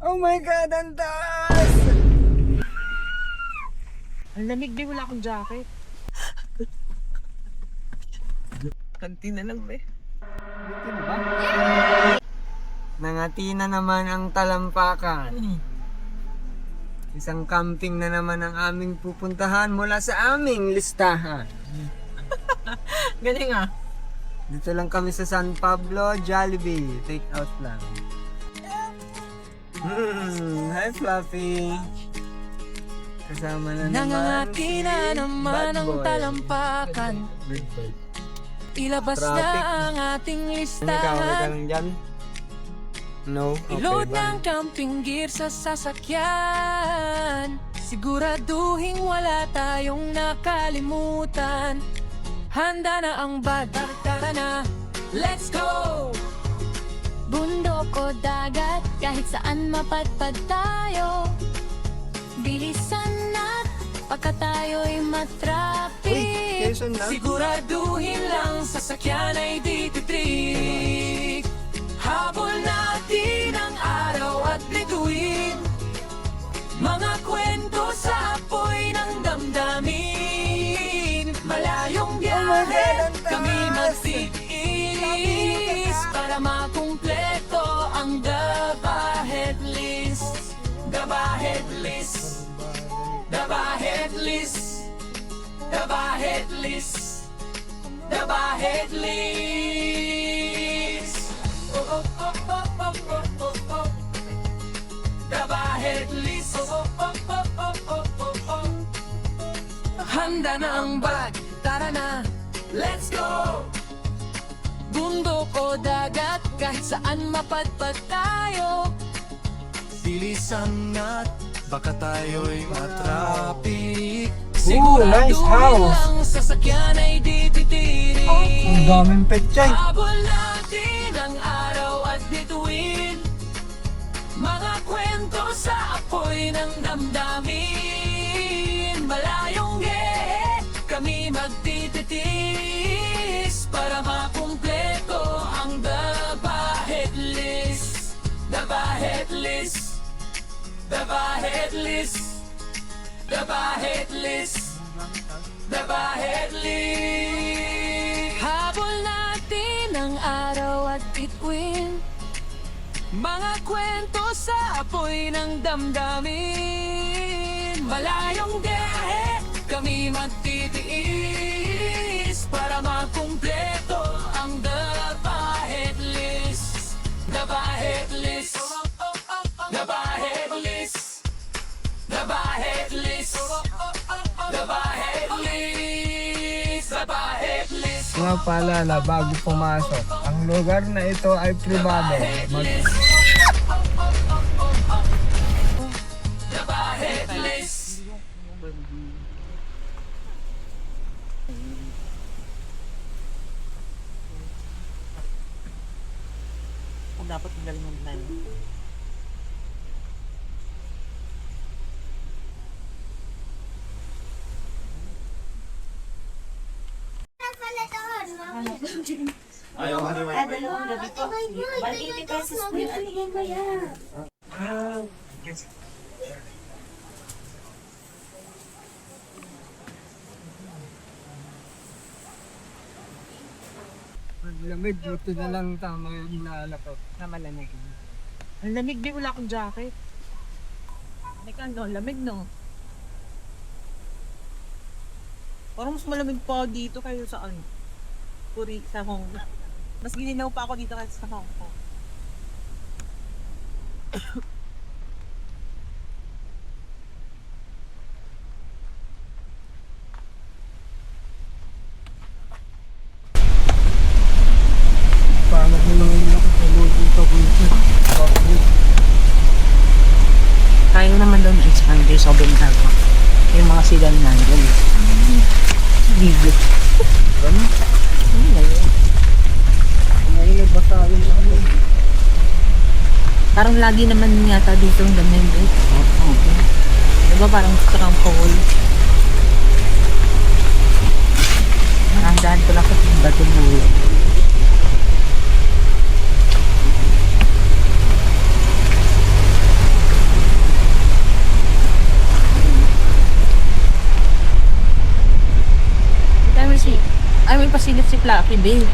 Oh my God, ang taas! Ang lamig din, wala akong jacket. Kanti na lang ba eh. Nangati na naman ang talampakan. Isang camping na naman ang aming pupuntahan mula sa aming listahan. Galing ah. Dito lang kami sa San Pablo, Jollibee. Take out lang. Hi Fluffy. Kasama na naman Nangangati si na naman Bad ang Boy. talampakan. Bad Boy. Ilabas Traffic. na ang ating Okay ka listahan. lang dyan? No? Okay Iload ba? ng camping gear sa sasakyan. Siguraduhin wala tayong nakalimutan. Handa na ang bag, tara na, let's go! Bundok o dagat, kahit saan mapadpad tayo. Bilisan na, pagka tayo'y matraffic. Quezon lang? Siguraduhin lang sasakyan ay di titrik. Habol natin ang araw at bituin. Mga kwento sa apoy ng damdamin. Malayong biyahe, kami magtitiis para makumpleto ang the bucket list. The bucket list. The bucket list. The bucket list. The bucket list. Oh, oh, oh, oh, oh, oh, oh, oh. The bucket list. Oh, oh, oh, oh, oh, oh, oh. Handa na ang bag, tara na, let's go! Bundok o dagat, kahit saan mapadpad tayo. Bilisan na't baka tayo'y matraffic. Nice house! Ang sasakyan ay di titirik. Ang daming petchay! Habol natin ang araw at bituin. Mga kwento sa apoy ng damdamin. Malayong kami magtitiis para makumpleto ang the bucket list. The bucket list. The bucket list. The bucket list. The bucket list. Habol natin ang araw at bituin. Mga kwento sa apoy ng damdamin. Malayong biyahe, kami magtitiis para makumpleto ang the bucket list. The bucket list. The bucket list. The bucket list. The bucket list. The bucket list. Nga paalala bago pumasok, ang lugar na ito ay privado. The bucket list. Kung dapat magaling ng plan. Ayaw ka naman. Dalawang gabi po. 180 pesos po yung aligay mo yan. Lamig, buto na lang tama yung inaala ko. Na malamig. Ang lamig din, wala akong jacket. Teka, no, lamig no. Parang mas malamig pa dito kayo sa ano. Sa Hong Kong. Mas gininaw pa ako dito kasi sa Hong Kong. Paano ko lang yung nakapagod pa ko ito? Kaya naman daw na expander sobrang tago. Yung mga silang nandun. Ligo. Ano? Ngayon nagbasa yung ano. Parang lagi naman yata dito ang dami bro. Oo. Diba parang Bangkong Kahoy. Nakandaan ko lang sa batong bulo. Fluffy, babe.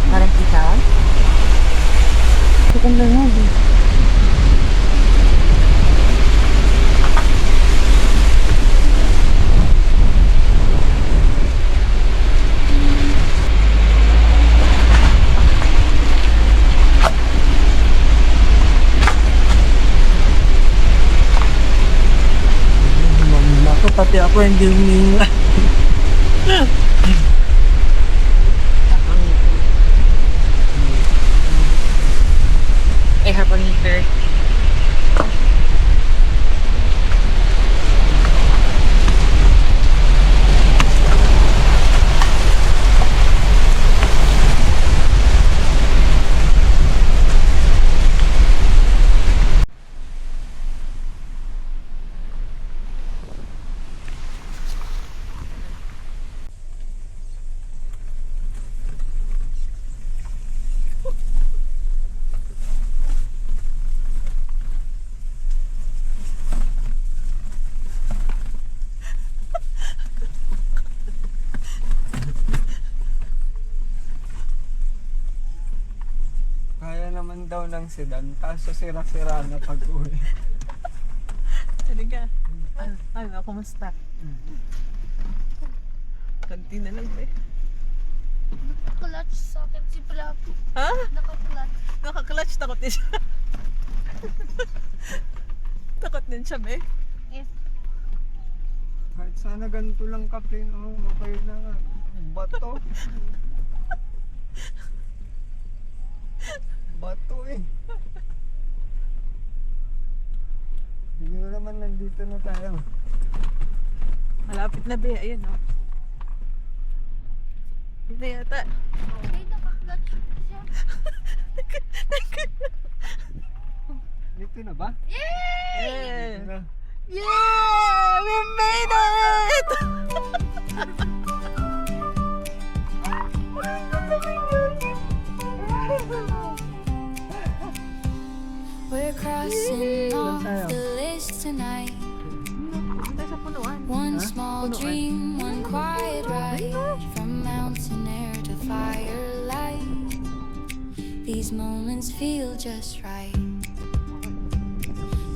Parang ikaw? Ito na nga, babe. Ako, pati ako hindi huminga. I have a heater. Kaya naman daw ng sedan, kaso sira-sira na pag-uwi. Talaga. Ay, kumusta? Kanti na lang, babe. Clutch sa akin si Fluffy. Ha? Naka-clutch. Naka-clutch, takot din siya. Takot din siya, babe. Yes. Kahit sana ganito lang ka-plain, oh, okay na. Bato. Bato eh. Hindi naman nandito na tayo. Malapit na, babe. Ayun, oh. Hindi yata. Okay, naka-clutch siya. Dito na ba? Yeah! Dito na. Yeah! We made it! We're crossing off the list tonight. Tayo sa punuan. One small dream, one quiet ride, from mountain air to firelight. These moments feel just right.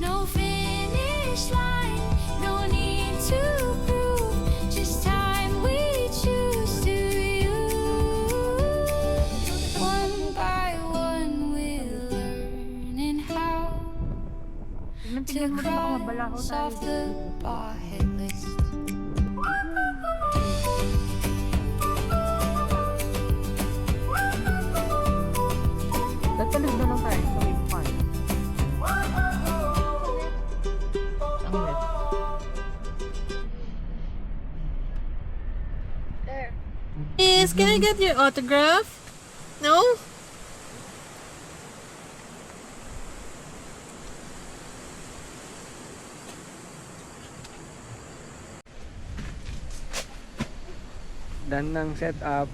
No finish line, no need to prove, just time we choose to use. One by one we're learning how to cross off the bucket list. Tatalik na lang tayo sa wave park. Ang net. There. Yes, can I get your autograph? No? Dan ng setup.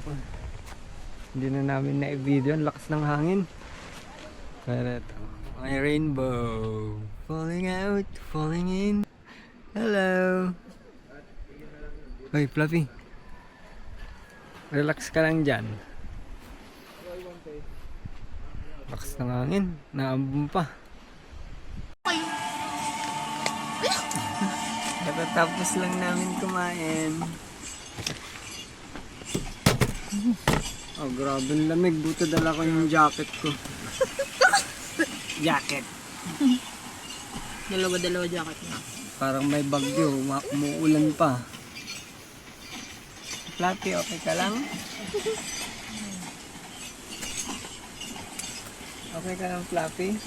Hindi na namin na-video. Ang lakas ng hangin. Pero ito. May rainbow. Falling out, falling in. Hello. Hoy, Fluffy. Relax ka lang dyan. Lakas ng hangin. Naambun pa. Katatapos lang namin kumain. Oh, grabe ang lamig. Buto dala ko yung jacket ko. Jacket. Dalawa-dalawa jacket na. Parang may bagyo. Umuulan pa. Fluffy, okay ka lang? Okay ka lang, Fluffy?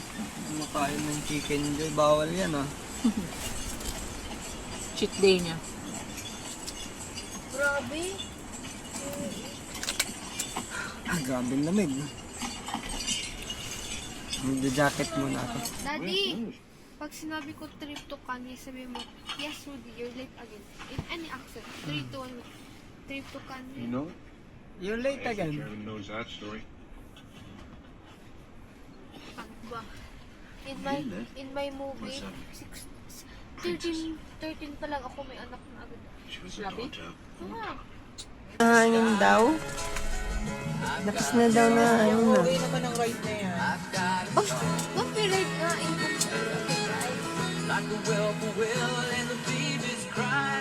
Kumakain ng chicken joy. Bawal yan, ah. Cheat day niya. Grabe. Ah, grabe ang lamig. Mag-jacket muna ako. Daddy, pag sinabi ko trip to Kanye, sabi mo, yes, Rudy, you're late again. In any accent. 3, 2, 1. Trip to Kanye. know? You're late again. Kevin knows that story. Ano ba? In my movie, 13 pa lang ako, may anak na agad. Fluffy? Hangin daw. Lakas na daw na hangin na. Okay naman ang ride na yan. Copyright nga eh. Like a whippoorwill and the babies cry.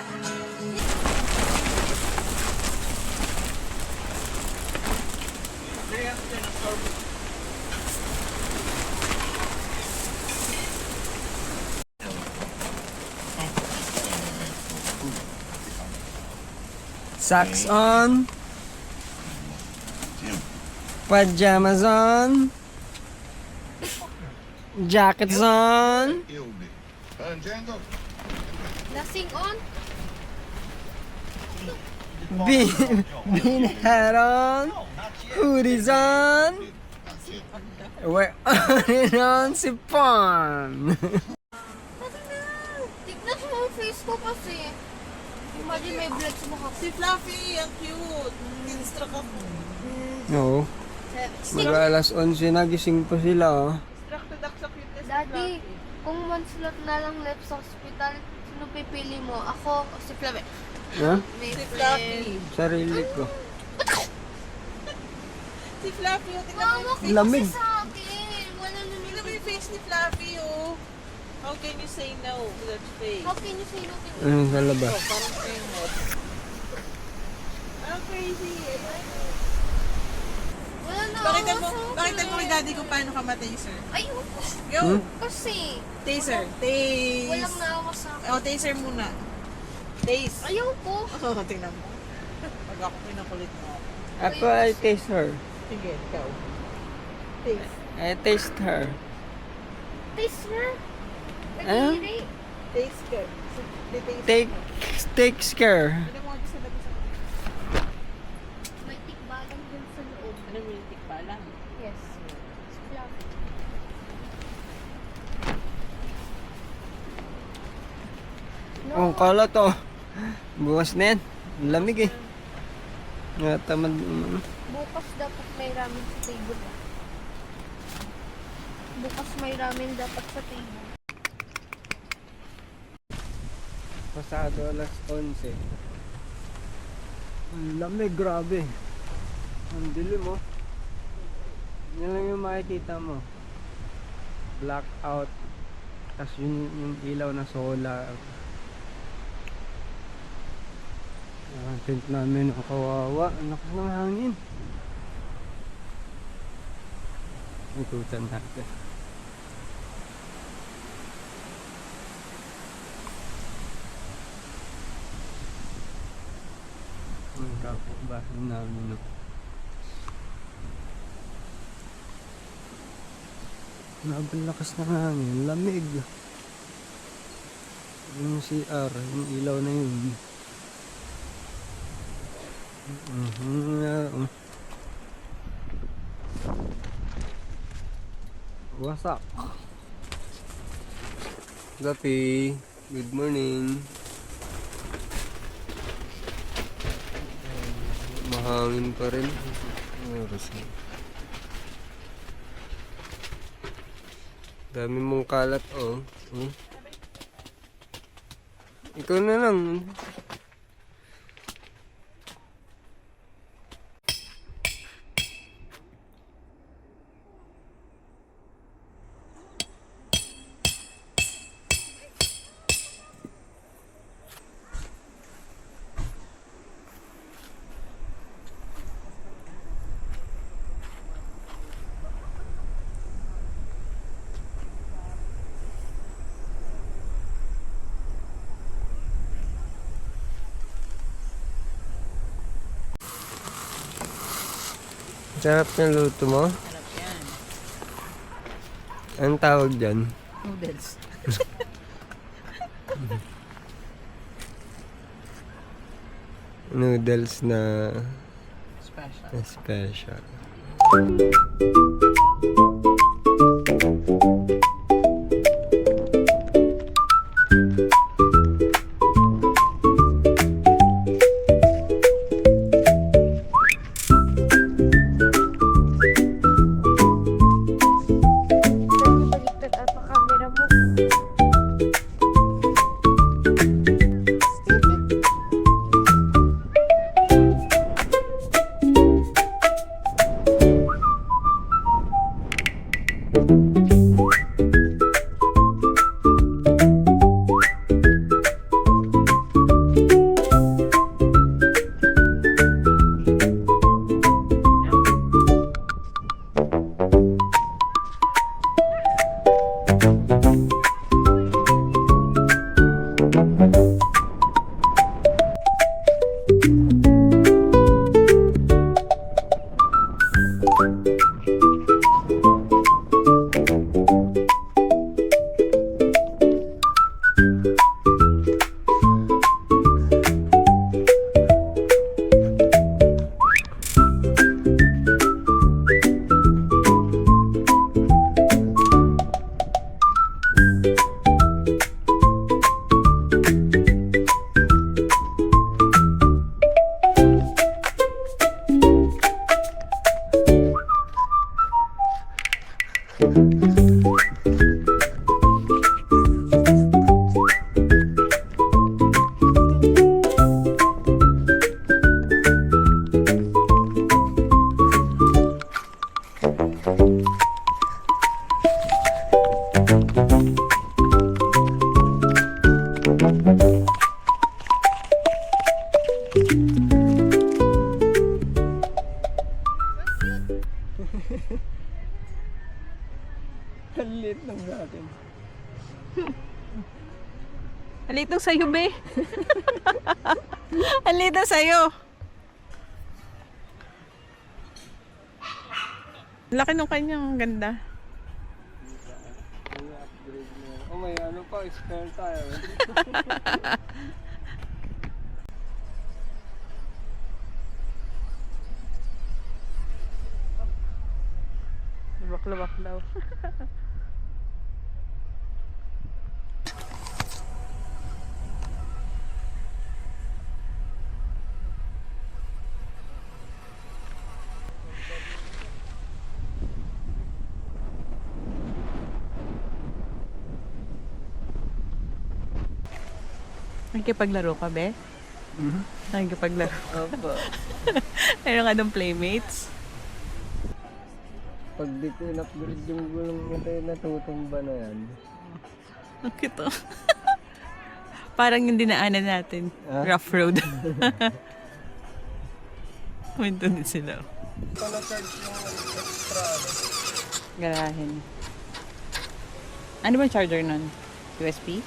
Socks on. Pajamas on. Jackets on. Lasing on. Bean hat on. Hoodies on. We're on si Pon. Tignan mo ang face ko kasi. Imagine may blood sa mukha. Si Fluffy, ang cute. Distract ako. No. Mag-alas 11 na, gising pa sila oh. Distracted ako sa cuteness ni Daddy, Fluffy. kung 1 slot na lang left sa hospital, sino pipili mo? Ako o si Flavi? Ha? May Si friend. Fluffy. Sarili ko. Si Fluffy, oh, tingnan mo Mama yung ko face. Lamig. kasi sa akin. Wala na Tingnan mo nila. yung face ni Fluffy, oh. How can you say no to that face? How can you say no to me? Sa labas. Oh, parang famous. Ang crazy. Wala na Bakit ako mo, sa bakit akin. mo kay daddy kung paano ka ma-taser? Ayoko. Yo! Kasi, Taser. walang Tase. naawa sa akin. Oh, taser muna. Tase. Ayoko. Oh, tingnan mo. Pag ako pinakulit mo. Ako, I taste her. Sige, ikaw. Tase. I taste her. Taste her. Ano? Nagigiri. Tase ka. Taste Take care. Ano mo sa labas ako? May tikbalang dun sa loob. Ano mo yung tikpa lang? Yes. Fluffy. Oh, kala to. Bukas na yan. Ang lamig eh. Natamad naman. Bukas dapat may ramen sa table. Bukas may ramen dapat sa table. Pasado alas 11. Ang lamig, grabe. Ang dilim oh. Yan lang yung makikita mo. Blackout. Tapos yung ilaw na solar. Ang tent namin ang kawawa. Ang lakas ng hangin. Ikutan natin. Ang kapitbahay namin no. Ang lakas ng hangin. Lamig. Yung CR. Yung ilaw na yun. Wasak. Gapi. Good morning. Mahangin pa rin. Oras na. Dami mong kalat oh. Ikaw na lang. Sarap ng luto mo? Harap yan. Anong tawag dyan? Noodles. Noodles na Special. special. Baliktad at ang camera mo. Halit ng natin. Halito sa'yo, be. Halito sa'yo. Laki nung kanyang ganda. Oh, may ano pa, spare tayo. Lubak-lubak daw. Nakikipaglaro ka, be? Nakikipaglaro. Opo. Meron ka ng playmates? Pag di ko in-upgrade yung gulong na tayo, natutumba na yan. Ang cute, oh. Parang yung dinaanan natin. Ah? Rough road. Kwento din sila. Pala-charge yung extra. Garahin. Ano ba yung charger nun? USB?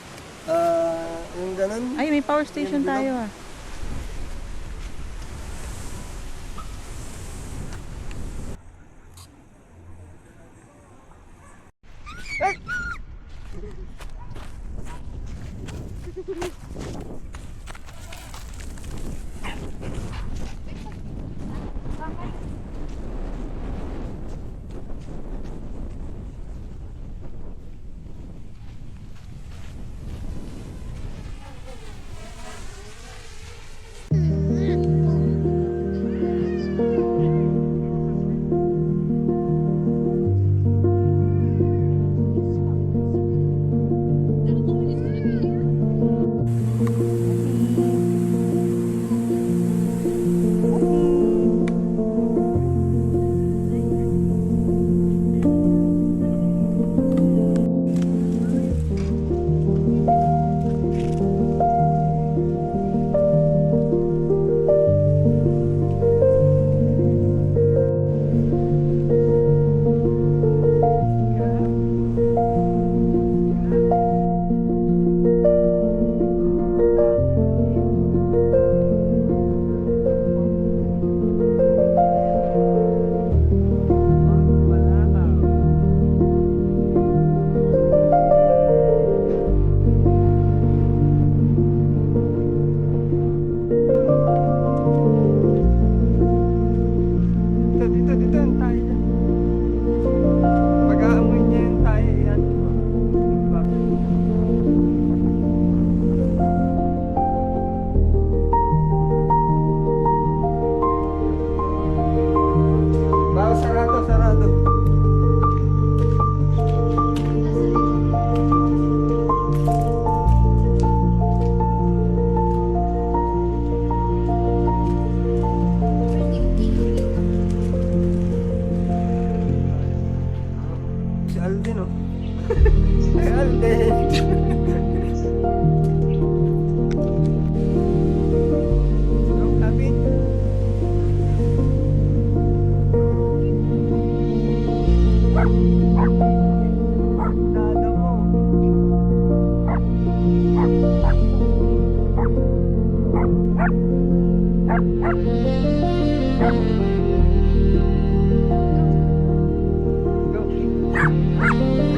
Yung ganun. Ay, may power station Yung bilog. tayo ah.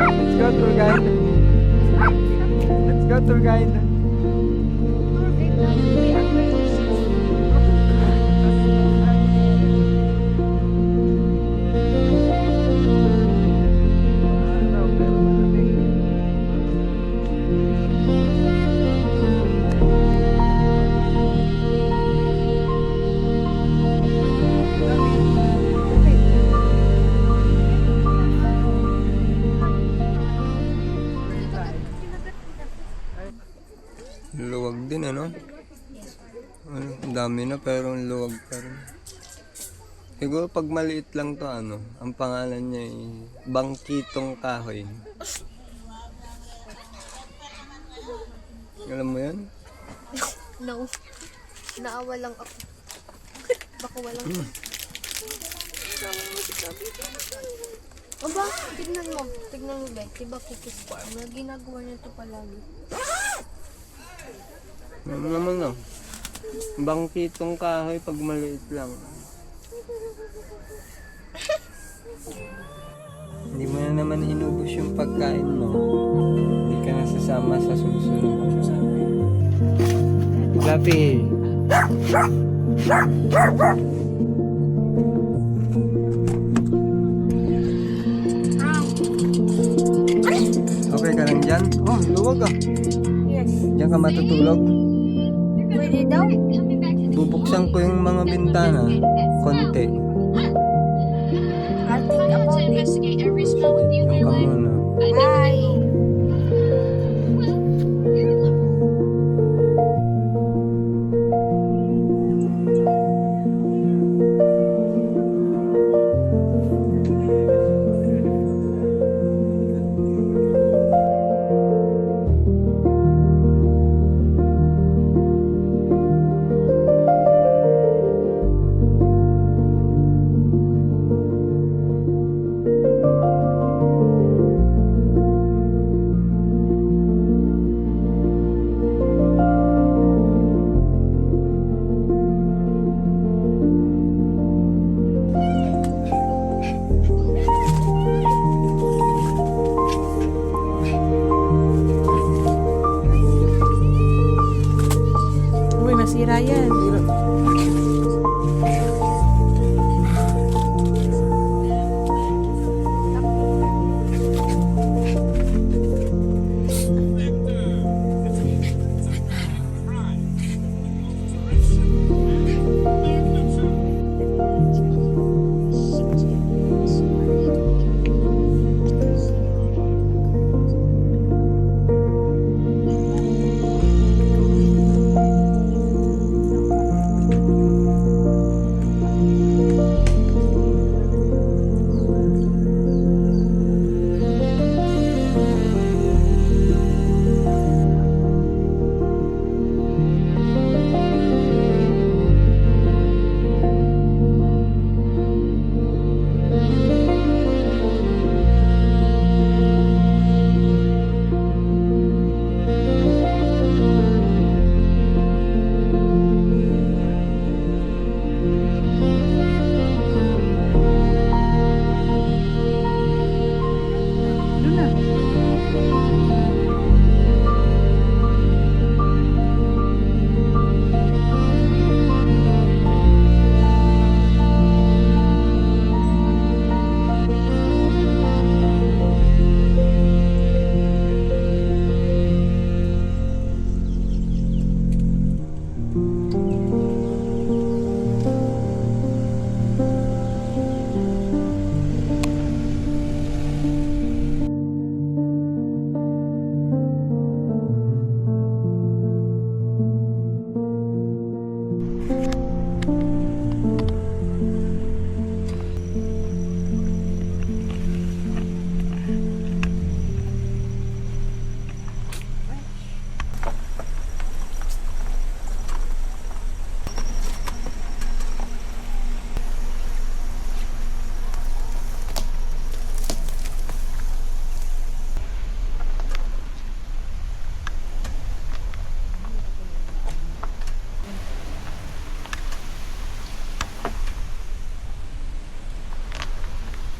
Let's go, tour guide. Let's go, tour guide. Luwag din ano? Ano, ang dami na pero ang luwag pa rin. Siguro pag maliit lang to ano, ang pangalan niya ay Bangkong Kahoy. Alam mo yan? No. Naawa lang ako. Baka walang... Aba, tignan mo. Tignan mo, Beth. Diba cookies farm? Na ginagawa niya ito palagi. Ano naman no? Bangkong Kahoy pag maliit lang. Hindi mo na naman inubos yung pagkain mo. Hindi ka nasasama sa susunod. Fluffy! Okay ka lang dyan? Oh, luwag ah. Yes. Diyan ka matutulog. Pwede daw? Bubuksan ko yung mga bintana. Konti. I'll think about it. Yung ka muna. Bye. Uy, masira yan.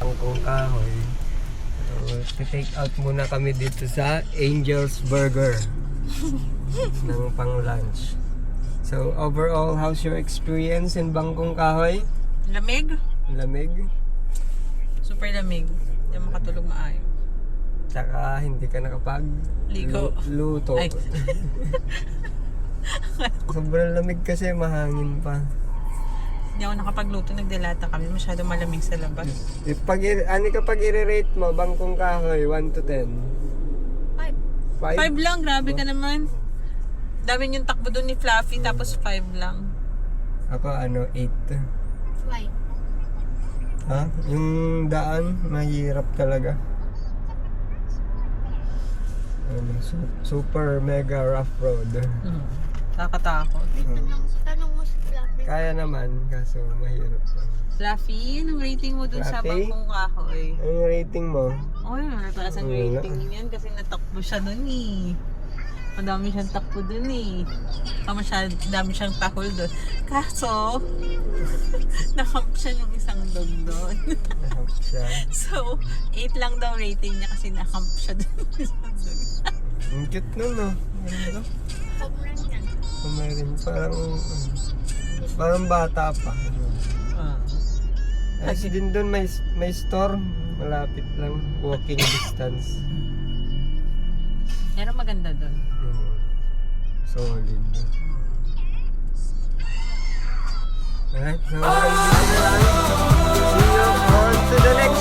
Bangkong Kahoy. So, take out muna kami dito sa Angel's Burger ng pang lunch. So overall, how's your experience in Bangkong Kahoy? Lamig? Lamig? Super lamig. Hindi makatulog maayo. Tsaka hindi ka nakapag Ligo. luto. Ay. Sobrang lamig kasi, mahangin pa. Hindi ako nakapagluto, nagdelata kami. Masyado malamig sa labas. Ano kapag i-rate mo, Bangkong Kahoy, 1 to 10? 5. 5 lang, grabe ka naman. Dami yung takbo doon ni Fluffy, tapos 5 lang. Ako 8. Why? Ha? Yung daan, mahirap talaga. Super mega rough road. Nakatakot. Tanong mo si Fluffy. Kaya naman, kaso mahirap lang. Fluffy, anong rating mo doon sa Fluffy? Bangkong Kahoy? Anong rating mo? Oy, mataas ang Wala. rating niyan kasi natakbo siya doon eh. Madami siyang takbo doon eh. Dami siyang tahol doon. Kaso, nakamp siya yung isang dog doon. Mahirap siya. So, 8 lang daw rating niya kasi nakamp siya doon. Ang cute nun, no? Ganda. Pamulan yan. Kumarin. Parang bata pa. Kasi din doon may store. Malapit lang. Walking distance. Pero maganda doon. Solid. Alright, so hanggang dito na lang. See you on to the next